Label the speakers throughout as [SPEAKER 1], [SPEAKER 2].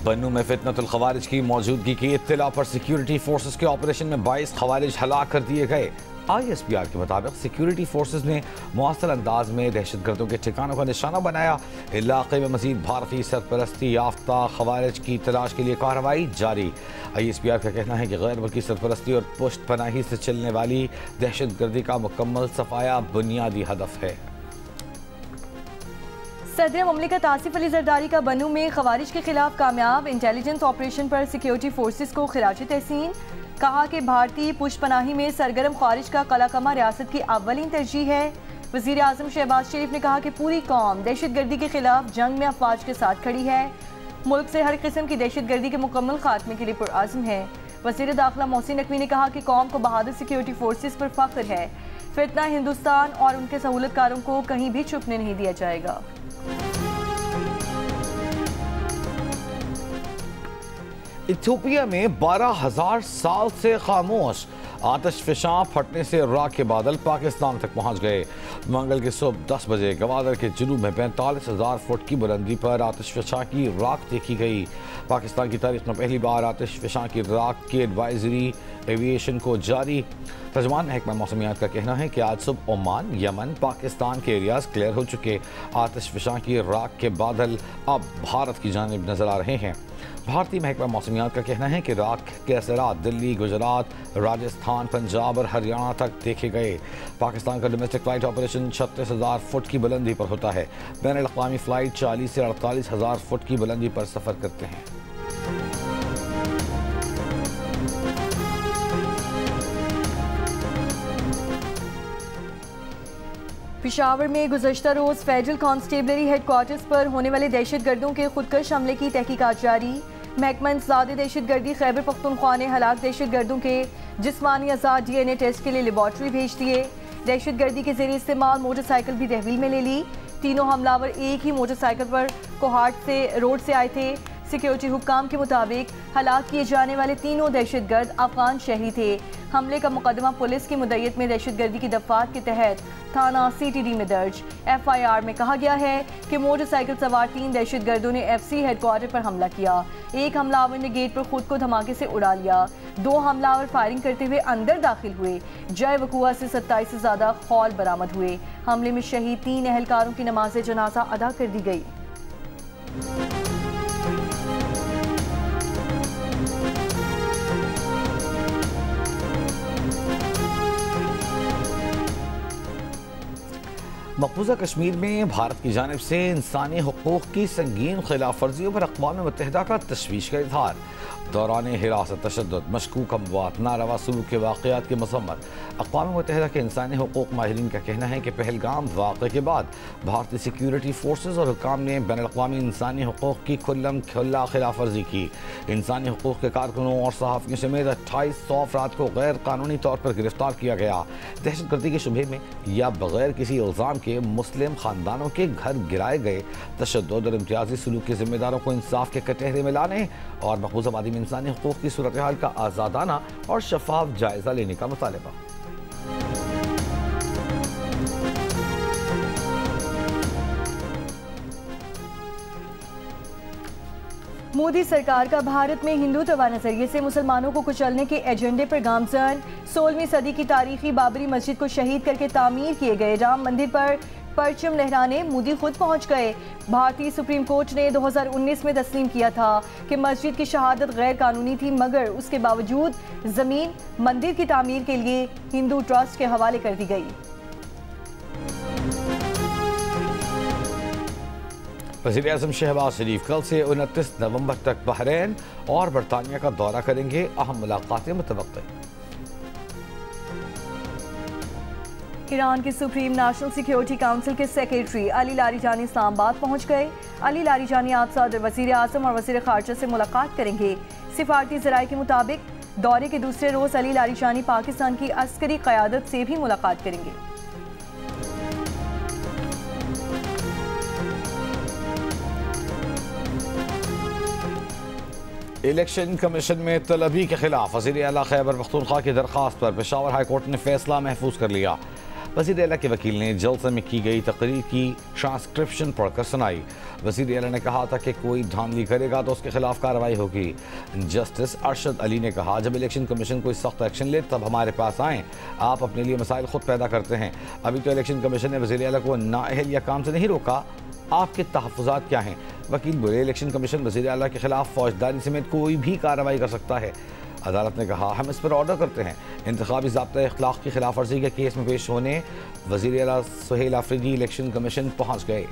[SPEAKER 1] बन्नू में फितनतुल खवारिज की मौजूदगी की इत्तला पर सिक्योरिटी फोर्सेस के ऑपरेशन में 22 खवारिज हलाक कर दिए गए। ISPR के मुताबिक सिक्योरिटी फोर्सेस ने मुअस्सल अंदाज में दहशतगर्दों के ठिकानों का निशाना बनाया। इलाके में मजीद भारतीय सरपरस्ती याफ्ता खवारिज की तलाश के लिए कार्रवाई जारी। ISPR का कहना है कि गैर मुल्की सरपरस्ती और पुष्ट पनाही से चलने वाली दहशतगर्दी का मुकम्मल सफाया बुनियादी हदफ है।
[SPEAKER 2] सदर मुमलिकत आसिफ अली जरदारी का बन्नू में खवारिज के खिलाफ कामयाब इंटेलिजेंस ऑपरेशन पर सिक्योरिटी फोर्सेस को खिराज तहसीन। कहा कि भारतीय पुष्पनाही में सरगर्म खारिज का कलाकमा रियासत की अव्वलीन तरजीह है। वज़ीर आज़म शहबाज शरीफ ने कहा कि पूरी कौम दहशतगर्दी के खिलाफ जंग में अफवाज के साथ खड़ी है। मुल्क से हर किस्म की दहशतगर्दी के मुकम्मल खात्मे के लिए पुरआज़म है। वज़ीर दाखिला मोहसिन नकवी ने कहा कि कौम को बहादुर सिक्योरिटी फोर्सेस पर फख्र है। फितना हिंदुस्तान और उनके सहूलतकारों को कहीं भी छुपने नहीं दिया जाएगा।
[SPEAKER 1] इथियोपिया में 12,000 साल से खामोश आतिशफशां फटने से राख के बादल पाकिस्तान तक पहुंच गए। मंगल की सुबह 10 बजे गवादर के जुनूब में 45,000 फुट की बुलंदी पर आतिशफशां की राख देखी गई। पाकिस्तान की तारीख में पहली बार आतिशफशां की राख की एडवाइजरी एविएशन को जारी। तर्जमान महकमा मौसमियात का कहना है कि आज सुबह ओमान, यमन, पाकिस्तान के एरियाज क्लियर हो चुके। आतिशफशां की राख के बादल अब भारत की जानिब नजर आ रहे हैं। भारतीय महकमा मौसमियात का कहना है कि राख के असरात दिल्ली, गुजरात, राजस्थान, पंजाब और हरियाणा तक देखे गए। पाकिस्तान का डोमेस्टिक फ्लाइट ऑपरेशन 36,000 फुट की बुलंदी पर होता है। बैनुल अक़वामी फ़्लाइट 40 से 48,000 फुट की बुलंदी पर सफ़र करते हैं।
[SPEAKER 2] पेशावर में गुज़श्ता रोज़ फेडरल कांस्टेबलरी हेडक्वार्टर्स पर होने वाले दहशतगर्दों के खुदकश हमले की तहकीकात जारी। महकमा इंसदादे दहशतगर्दी खैबर पख्तूनख्वा ने हलाक दहशतगर्दों के जिस्मानी अज़ा DNA टेस्ट के लिए लेबॉर्ट्री भेज दिए। दहशतगर्दी के ज़रिए इस्तेमाल मोटरसाइकिल भी तहवील में ले ली। तीनों हमलावर एक ही मोटरसाइकिल पर कोहाट से रोड से आए थे। सिक्योरिटी हुक्काम के मुताबिक हलाक किए जाने वाले तीनों दहशतगर्द अफगान शहरी थे। हमले का मुकदमा पुलिस की मुद्दत में दहशतगर्दी की दफात के तहत थाना CTD में दर्ज। FIR में कहा गया है कि मोटरसाइकिल सवार 3 दहशतगर्दों ने FC हेडक्वार्टर पर हमला किया। एक हमलावर ने गेट पर खुद को धमाके से उड़ा लिया। 2 हमलावर फायरिंग करते हुए अंदर दाखिल हुए। जय वकुआ से 27 से ज़्यादा खौल बरामद हुए। हमले में शहीद 3 एहलकारों की नमाज जनाजा अदा कर दी गई।
[SPEAKER 1] मकबूजा कश्मीर में भारत की जानिब से इंसानी हुकूक की संगीन खिलाफ वर्जियों पर अक़वाम मुत्तहिदा का तशवीश का इज़हार। दौरान हिरासत तशद्दुद, मशकूक अमवात, नारवा सलूक के वाक़यात की मसम्मत। अक़वाम मुत्तहिदा के इंसानी हुकूक माहिरीन का कहना है कि पहलगाम वाक़े के बाद भारतीय सिक्योरिटी फोर्सेज और हुक्काम ने बैनुल अक़वामी इंसानी हुकूक की खुल्लम खुल्ला खिलाफ वर्जी की। इंसानी हुकूक के कारकुनों और सहाफ़ियों समेत 2800 अफराद को गैर कानूनी तौर पर गिरफ्तार किया गया। दहशतगर्दी के शुबे में या बगैर किसी इल्ज़ाम के मुस्लिम ख़ानदानों के घर गिराए गए तशद्दुद और इम्तियाजी सलूक के जिम्मेदारों को इंसाफ के कटहरे में लाने और मकबूजा आबादी में इंसानी हुकूक की सूरत हाल का आज़ादाना और शफाफ जायजा लेने का मुतालबा।
[SPEAKER 2] मोदी सरकार का भारत में हिंदुत्व नजरिए से मुसलमानों को कुचलने के एजेंडे पर गामजन। 16वीं सदी की तारीखी बाबरी मस्जिद को शहीद करके तामीर किए गए राम मंदिर पर परचम लहराने मोदी खुद पहुंच गए। भारतीय सुप्रीम कोर्ट ने 2019 में तस्लीम किया था कि मस्जिद की शहादत गैर कानूनी थी, मगर उसके बावजूद जमीन मंदिर की तामीर के लिए हिंदू ट्रस्ट के हवाले कर दी गई।
[SPEAKER 1] वज़ीर आज़म शहबाज शरीफ कल से 29 नवंबर तक बहरीन और बरतानिया का दौरा करेंगे। अहम मुलाकातें मुतवक्किल।
[SPEAKER 2] ईरान के सुप्रीम नेशनल सिक्योरिटी काउंसिल के सेक्रेटरी अली लारीजानी इस्लामाबाद पहुंच गए। अली लारीजानी आज सदर, वज़ीर आज़म और वज़ीर ख़ारजा से मुलाकात करेंगे। सिफारती ज़राए के मुताबिक दौरे के दूसरे रोज़ अली लारीजानी पाकिस्तान की अस्करी क़यादत से भी मुलाकात करेंगे।
[SPEAKER 1] इलेक्शन कमीशन में तलबी के खिलाफ वज़ीर आला खैबर पख्तूनख्वा की दरख्वास्त पर पेशावर हाई कोर्ट ने फैसला महफूज कर लिया। वज़ीर आला के वकील ने जलसे में की गई तकरीर की ट्रांसक्रिप्शन पढ़कर सुनाई। वज़ीर आला ने कहा था कि कोई धांधली करेगा तो उसके खिलाफ कार्रवाई होगी। जस्टिस अरशद अली ने कहा, जब इलेक्शन कमीशन कोई सख्त एक्शन ले तब हमारे पास आएँ, आप अपने लिए मसाइल खुद पैदा करते हैं। अभी तो इलेक्शन कमीशन ने वज़ीर आला को नाअहल या काम से नहीं रोका, आपके तहफ़्फ़ुज़ात क्या हैं? वकील बोले, इलेक्शन कमीशन वज़ीर आला के खिलाफ फौजदारी समेत कोई भी कार्रवाई कर सकता है। अदालत ने कहा, हम इस पर ऑर्डर करते हैं। इंतखाबी ज़ाब्ता इख्लाक़ की खिलाफ वर्जी के केस में पेश होने वज़ीर आला सुहेल आफरीदी इलेक्शन कमीशन पहुँच गए।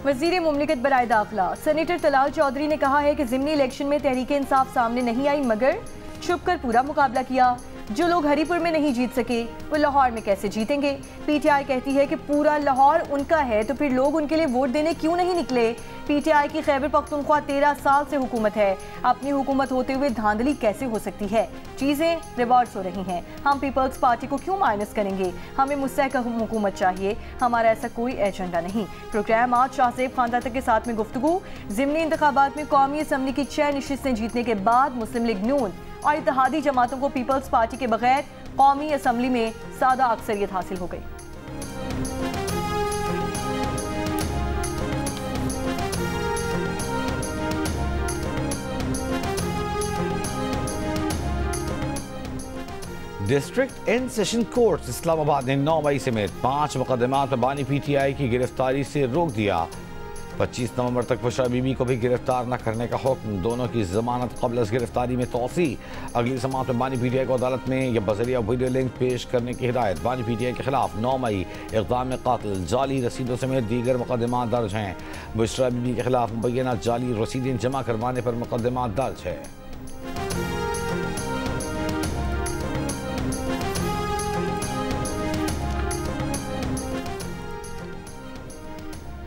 [SPEAKER 2] वज़ीर मुमलिकत बराए दाखिला सेनेटर तलाल चौधरी ने कहा है कि ज़िमनी इलेक्शन में तहरीक इंसाफ सामने नहीं आई मगर छुप कर पूरा मुकाबला किया। जो लोग हरीपुर में नहीं जीत सके वो लाहौर में कैसे जीतेंगे? पीटीआई कहती है कि पूरा लाहौर उनका है तो फिर लोग उनके लिए वोट देने क्यों नहीं निकले? पीटीआई की खैबर पख्तूनख्वा 13 साल से हुकूमत है, अपनी हुकूमत होते हुए धांधली कैसे हो सकती है? चीज़ें रिवर्स हो रही हैं। हम पीपल्स पार्टी को क्यों माइनस करेंगे? हमें मुस्तहकम हुकूमत चाहिए, हमारा ऐसा कोई एजेंडा नहीं। प्रोग्राम आज शाहजेब खानदाता के साथ में गुफ्तगू। ज़िमनी इंतखाबात में कौमी असम्बली की 6 नशिस्तें जीतने के बाद मुस्लिम लीग नून और इत्तेहादी जमातों को पीपल्स पार्टी के बगैर कौमी असम्बली में सादा अक्सरियत हासिल हो गई।
[SPEAKER 1] District and session court Islamabad ने 9 मई समेत 5 मुकदमात में बानी पीटीआई की गिरफ्तारी से रोक दिया। 25 नवंबर तक बुशरा बीबी को भी गिरफ्तार न करने का हुक्म। दोनों की जमानत क़ब्ल गिरफ्तारी में तोसी। अगली समाअत में बानी पीटीआई को अदालत में या बजरिया वीडियो लिंक पेश करने की हिदायत। बानी पीटीआई के खिलाफ 9 मई इक़दाम कातिल, जाली रसीदों समेत दीगर मुकदमा दर्ज हैं। बुशरा बीबी के खिलाफ मुबैना जाली रसीदें जमा करवाने पर मुकदमा दर्ज है।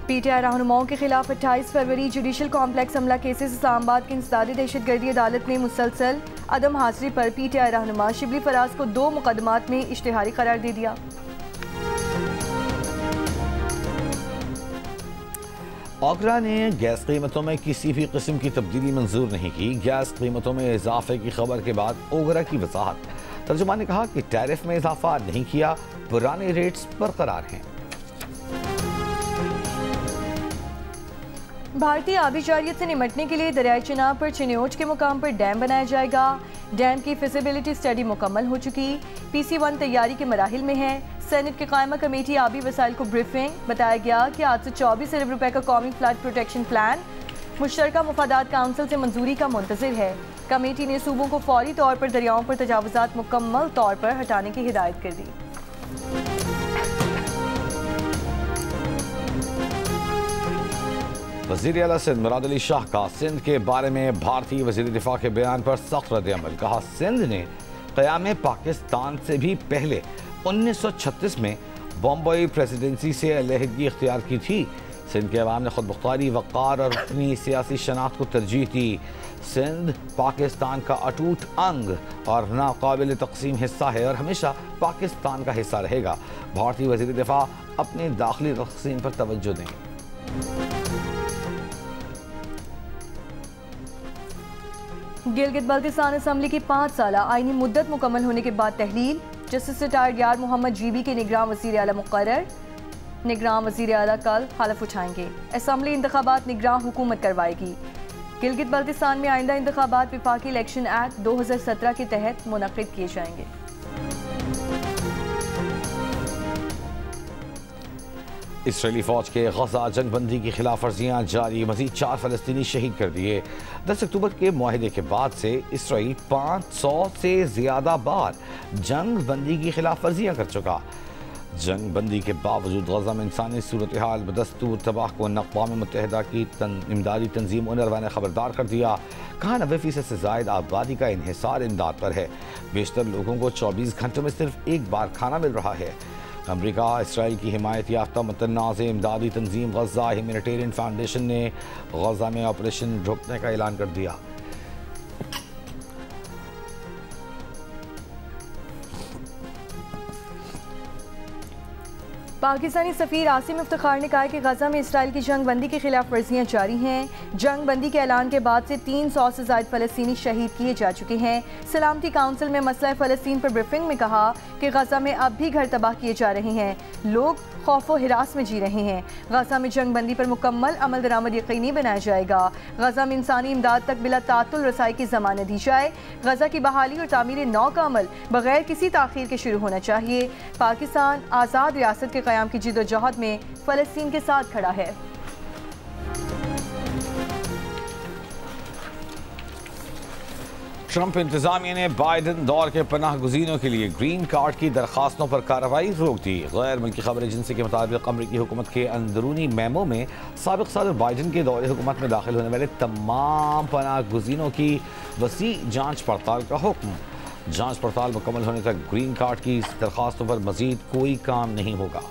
[SPEAKER 2] पीटीआई रहनुमाओं के खिलाफ 28 फरवरी जुडिशल कॉम्प्लेक्स हमला केसेस इस्लामाबाद की इंसदादी दहशतगर्दी अदालत ने मुसलसल अदम हाजिरी पर पीटीआई रहनुमा शिबली फराज को 2 मुकदमात में इश्तिहारी करार दे दिया।
[SPEAKER 1] आगरा ने गैस कीमतों में किसी भी किस्म की तब्दीली मंजूर नहीं की। गैस कीमतों में इजाफे की खबर के बाद ओगरा की वजाहत। तर्जुमान ने कहा कि टैरिफ में इजाफा नहीं किया, पुराने रेट्स बरकरार हैं।
[SPEAKER 2] भारतीय आबी जारियत से निमटने के लिए दरियाई चिनाब पर चिन्योज के मुकाम पर डैम बनाया जाएगा। डैम की फिजिबिलिटी स्टडी मुकम्मल हो चुकी। PC1 तैयारी के मराहिल में है। सेनेट की कायमा कमेटी आबी वसाइल को ब्रीफिंग। बताया गया कि आज से 24 अरब रुपए का कौमी फ्लड प्रोटेक्शन प्लान मुश्तरका मुफादात काउंसिल से मंजूरी का मुंतजिर है। कमेटी ने सूबों को फौरी तौर पर दरियाओं पर तजावुजात मुकम्मल तौर पर हटाने की हिदायत कर दी।
[SPEAKER 1] वज़ीर आला सिंध मुराद अली शाह का सिंध के बारे में भारतीय वज़ीर दिफा के बयान पर सख्त रद्द-ए-अमल। कहा, सिंध ने क़याम पाकिस्तान से भी पहले 1936 में बम्बई प्रेसिडेंसी से अलहदगी इख्तियार की थी। सिंध के अवाम ने खुद मुख्तारी, वक़ार और अपनी सियासी शनाख्त को तरजीह दी। सिंध पाकिस्तान का अटूट अंग और नाकाबिल तक़सीम हिस्सा है और हमेशा पाकिस्तान का हिस्सा रहेगा। भारतीय वज़ीर दिफा अपने दाखिली तक़सीम पर तवज्जो दें।
[SPEAKER 2] गिलगित बल्तिस्तान असम्बली की 5 साला आईनी मुद्दत मुकम्मल होने के बाद तहलील। जस्टिस रिटायर्ड यार मोहम्मद जीबी के निगरान वज़ीर आला मुक़र्रर। निगरान वज़ीर आला कल हलफ उठाएंगे। असम्बली इंतखाबात निगरान हुकूमत करवाएगी। गिलगित बल्तिस्तान में आइंदा इंतखाबात विफाकी इलेक्शन एक्ट 2017 के तहत मुनक़िद किए जाएंगे।
[SPEAKER 1] इसराइली फौज के गजा जंगबंदी की खिलाफ वर्जियाँ जारी। मजीद 4 फ़लस्तीनी शहीद कर दिए। 10 अक्टूबर के मुआहदे के बाद से इसराइल 500 से ज़्यादा बार जंगबंदी की खिलाफ वर्जियाँ कर चुका। जंगबंदी के बावजूद गजा में इंसानी सूरत हाल बदस्तूर तबाह को अक़वाम मुत्तहिदा की इमदादी तंजीम UNRWA ने खबरदार कर दिया। कहा 90% से ज़ायद आबादी का इन्हिसार इमदाद पर है। बेशतर लोगों को 24 घंटों में सिर्फ एक बार खाना मिल रहा है। अमरीका इसराइल की हिमायत याफ्ता मुतनाज़ इमदादी तंजीम गजा ह्यूमैनिटेरियन फाउंडेशन ने गजा में ऑपरेशन रोकने का ऐलान कर दिया।
[SPEAKER 2] पाकिस्तानी सफ़ीर आसिम इफ्तिखार ने कहा है कि गजा में इसराइल की जंग बंदी की खिलाफ वर्जियाँ जारी हैं। जंग बंदी के ऐलान के बाद से 300 से ज़ायद फ़लस्तीनी शहीद किए जा चुके हैं। सलामती काउंसिल में मसला फ़लस्तीन पर ब्रीफिंग में कहा कि गजा में अब भी घर तबाह किए जा रहे हैं, लोग खौफ व हिरास में जी रहे हैं। गजा में जंग बंदी पर मुकम्मल अमल दरामद यकीनी बनाया जाएगा। गजा में इंसानी इमदाद तक बिला तातुल रसाई की ज़मानत दी जाए। गजा की बहाली और तामीर नौ का अमल बगैर किसी ताख़ीर के शुरू होना चाहिए। पाकिस्तान आज़ाद रियासत के क़याम की जिद्दोजहद में फ़लस्तीन के साथ खड़ा है।
[SPEAKER 1] ट्रंप इंतजामिया ने बाइडन दौर के पनाह गुज़ीनों के लिए ग्रीन कार्ड की दरखास्तों पर कार्रवाई रोक दी। गैर मुल्की खबर एजेंसी के मुताबिक अमरीकी हुकूमत के अंदरूनी मेमो में साबिक़ सदर बाइडन के दौरे हुकूमत में दाखिल होने वाले तमाम पनाह गुज़ीनों की वसी जाँच पड़ताल का हुक्म। जाँच पड़ताल मुकम्मल होने तक ग्रीन कार्ड की दरखास्तों पर मज़ीद कोई काम नहीं होगा।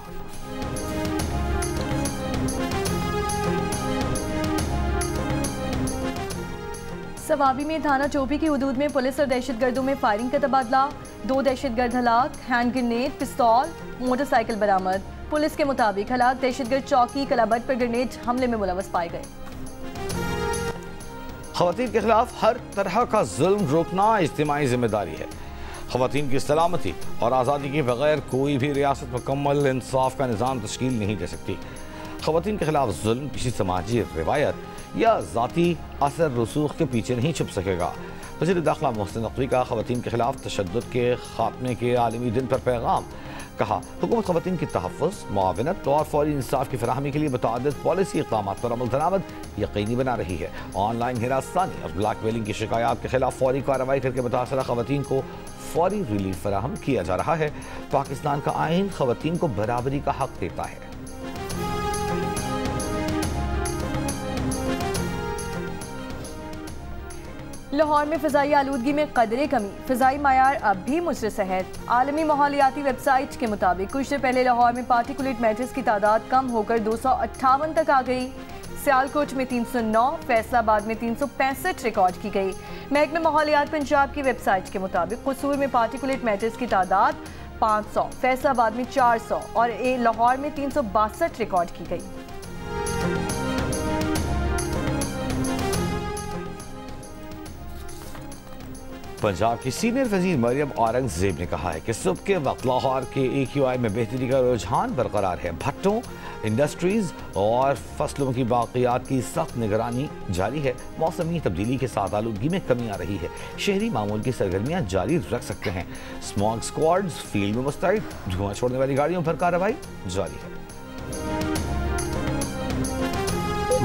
[SPEAKER 2] सवाबी में थाना चौबी की हदूद में पुलिस और दहशतगर्दों में फायरिंग का तबादला। 2 दहशतगर्द हलाक, हैंड ग्रेनेड, पिस्तौल, मोटरसाइकिल बरामद। पुलिस के मुताबिक हलाक दहशतगर्द चौकी कलाबट पर ग्रेनेड हमले में मुलव्वस पाए गए।
[SPEAKER 1] ख़वातीन के खिलाफ हर तरह का जुल्म रोकना इज्तिमाई जिम्मेदारी है। ख़वातीन की सलामती और आज़ादी के बगैर कोई भी रियासत मुकम्मल इंसाफ का निज़ाम तश्कील नहीं दे सकती। ख़वातीन के खिलाफ जुल्म किसी समाजी रिवायत या ज़ाती असर रसूख के पीछे नहीं छुप सकेगा। वज़ीर दाखिला मोहसिन नकवी का ख़वातीन के खिलाफ तशद्दुद के खात्मे के आलमी दिन पर पैगाम। कहा, हुकूमत ख़वातीन की तहफ़्फ़ुज़, मुआवनत और फौरी इंसाफ की फराहमी के लिए मुतअद्दिद पॉलिसी इक़दामात पर अमल दरामद यकीनी बना रही है। ऑनलाइन हिरासनी और ब्लैकमेलिंग की शिकायत के खिलाफ फौरी कार्रवाई करके मुतासरा ख़वातीन को फौरी रिलीफ फराहम किया जा रहा है। पाकिस्तान का आइन ख़वातीन को बराबरी का हक़ देता है।
[SPEAKER 2] लाहौर में फ़िज़ाई आलूदगी में कदरे कमी, फ़िज़ाई मायार अब भी मुसर सेहत। आलमी माहौलियाती वेबसाइट के मुताबिक कुछ देर पहले लाहौर में पार्टिकुलेट मैटर्स की तादाद कम होकर 258 तक आ गई। सियालकोट में 309, फैसलाबाद में 365 रिकॉर्ड की गई। महकमे माहौलियात पंजाब की वेबसाइट के मुताबिक कसूर में पार्टिकुलेट मैटर्स की तादाद 500, फैसलाबाद में 400 और लाहौर में 362 रिकॉर्ड की गई।
[SPEAKER 1] पंजाब की सीनियर वजीर मरियम औरंगजेब ने कहा है कि सुबह के वक्त लाहौर के AQI में बेहतरी का रुझान बरकरार है। भट्टों, इंडस्ट्रीज और फसलों की बाक़ियात की सख्त निगरानी जारी है। मौसमी तब्दीली के साथ आलूदगी में कमी आ रही है। शहरी मामूल की सरगर्मियाँ जारी रख सकते हैं। स्मॉग स्क्वाड्स फील्ड में मुस्तैद, धुआं छोड़ने वाली गाड़ियों पर कार्रवाई जारी है।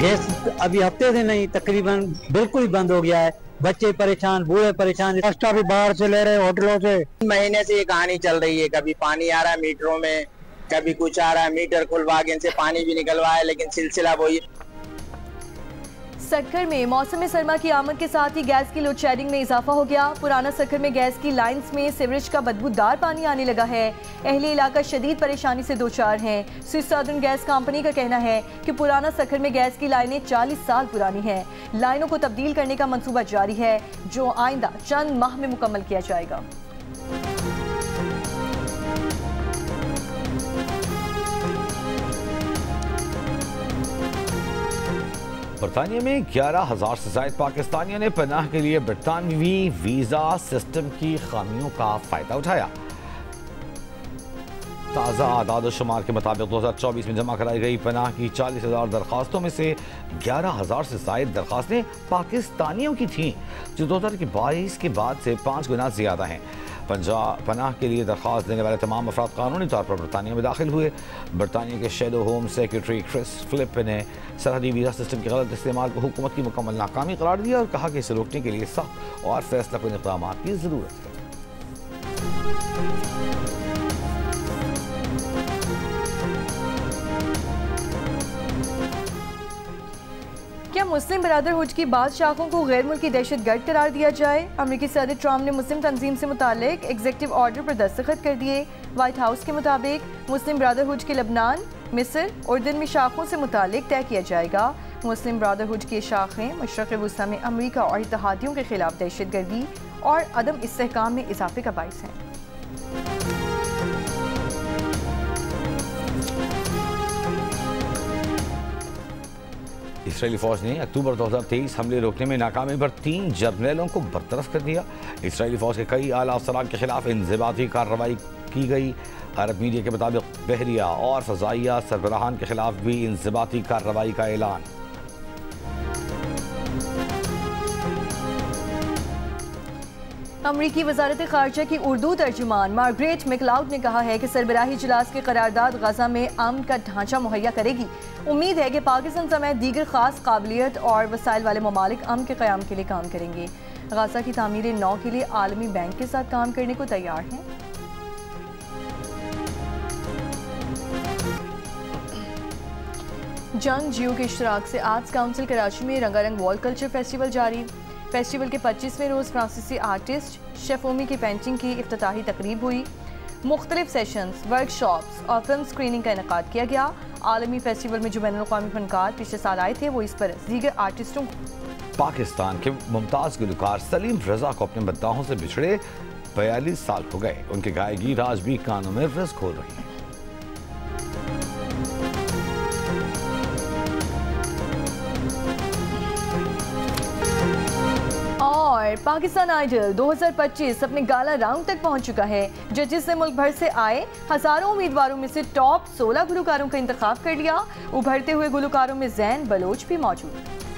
[SPEAKER 3] गैस अभी हफ्ते से नहीं, तकरीबन बिल्कुल बंद हो गया है। बच्चे परेशान, बूढ़े परेशान, एक्स्ट्रा भी बाहर से ले रहे होटलों से।
[SPEAKER 4] महीने से ये कहानी चल रही है, कभी पानी आ रहा है मीटरों में, कभी कुछ आ रहा है, मीटर खुलवा के इनसे पानी भी निकलवा है, लेकिन सिलसिला वही।
[SPEAKER 2] सक्कर में मौसम सरमा की आमद के साथ ही गैस की लोड शेडिंग में इजाफा हो गया। पुराना सक्कर में गैस की लाइंस में सीवरेज का बदबूदार पानी आने लगा है। अहले इलाका शदीद परेशानी से दो चार हैं। स्विस सदर्न गैस कंपनी का कहना है कि पुराना सक्कर में गैस की लाइनें 40 साल पुरानी हैं। लाइनों को तब्दील करने का मंसूबा जारी है, जो आइंदा चंद माह में मुकम्मल किया जाएगा।
[SPEAKER 1] बरतानिया में 11,000 से ज़ायद पाकिस्तानियों ने पनाह के लिए बरतानवी वीज़ा सिस्टम की खामियों का फ़ायदा उठाया। ताज़ा आदाद-ओ-शुमार के मुताबिक 2024 में जमा कराई गई पनाह की 40,000 दरखास्तों में से 11,000 से ज़ायद दरखास्तें पाकिस्तानियों की थीं, जो 2022 के बाद से 5 गुना ज़्यादा हैं। पनाह के लिए दरख्वास्त देने वाले तमाम अफराद कानूनी तौर पर बरतानिया में दाखिल हुए। बरतानिया के shadow home secretary Chris Philip ने सरहदी वीज़ा सिस्टम के गलत इस्तेमाल को हुकूमत की मुकम्मल नाकामी करार दिया और कहा कि इसे रोकने के लिए सख्त और फैसला कुन इक़दाम की ज़रूरत है।
[SPEAKER 2] क्या मुस्लिम बरादरहुड की बाद शाखों को गैर मुल्की दहशतगर्द करार दिया जाए? अमेरिकी सदर ट्रंप ने मुस्लिम तंजीम से मुतालिक एग्जीक्यूटिव ऑर्डर पर दस्तखत कर दिए। व्हाइट हाउस के मुताबिक मुस्लिम बरादरहुड के लबनान, मिस्र, उर्दन में शाखों से मुतालिक तय किया जाएगा। मुस्लिम बरादरहुड की शाखें मशरक़ वस्ती में अमेरिका और इत्तेहादियों के खिलाफ दहशतगर्दी और अदम इस्तेहकाम में इजाफे का बाइस हैं।
[SPEAKER 1] इसराइली फौज ने अक्टूबर 2023 हमले रोकने में नाकामी पर 3 जर्नलों को बरतरफ कर दिया। इसराइली फौज के कई आला अफसरान के खिलाफ इंज़िबाती कार्रवाई की गई। अरब मीडिया के मुताबिक बहरिया और फ़ज़ाइया सरबराहान के खिलाफ भी इंज़िबाती कार्रवाई का ऐलान।
[SPEAKER 2] अमरीकी वज़ारत ख़ारजा की उर्दू तर्जुमान मार्गरेट मैकलाउड ने कहा है कि सरबराही इजलास की करारदाद गजा में अमन का ढांचा मुहैया करेगी। उम्मीद है कि पाकिस्तान समेत दीगर खास काबिलियत और वसाइल वाले ममालिक अमन के क़याम के लिए काम करेंगे। गजा की तामीर नौ के लिए आलमी बैंक के साथ काम करने को तैयार हैं। जंग जियो के इश्तराक से आर्ट्स काउंसिल कराची में रंगारंग वॉल कल्चर फेस्टिवल जारी। फेस्टिवल के 25वें रोज़ फ्रांसीसी आर्टिस्ट शेफोमी की पेंटिंग की इफ्तिताही तकरीब हुई। मुख्तलिफ सेशंस, वर्कशॉप्स और फिल्म स्क्रीनिंग का इनेकाद किया गया। आलमी फेस्टिवल में जो बैनुल-अक़वामी फनकार पिछले साल आए थे वो इस पर दीगर आर्टिस्टों
[SPEAKER 1] पाकिस्तान के मुमताज़ गुलकार सलीम रजा को अपने मद्दाहों से बिछड़े 42 साल हो गए। उनकी गायकी आज भी कानों में रिज़्क़ हो रही है।
[SPEAKER 2] और पाकिस्तान आइडल 2025 अपने गाला राउंड तक पहुंच चुका है। जजेस ने मुल्क भर से आए हजारों उम्मीदवारों में से टॉप 16 गुलकारों का इंतखाब कर लिया। उभरते हुए गुलकारों में ज़ैन बलोच भी मौजूद।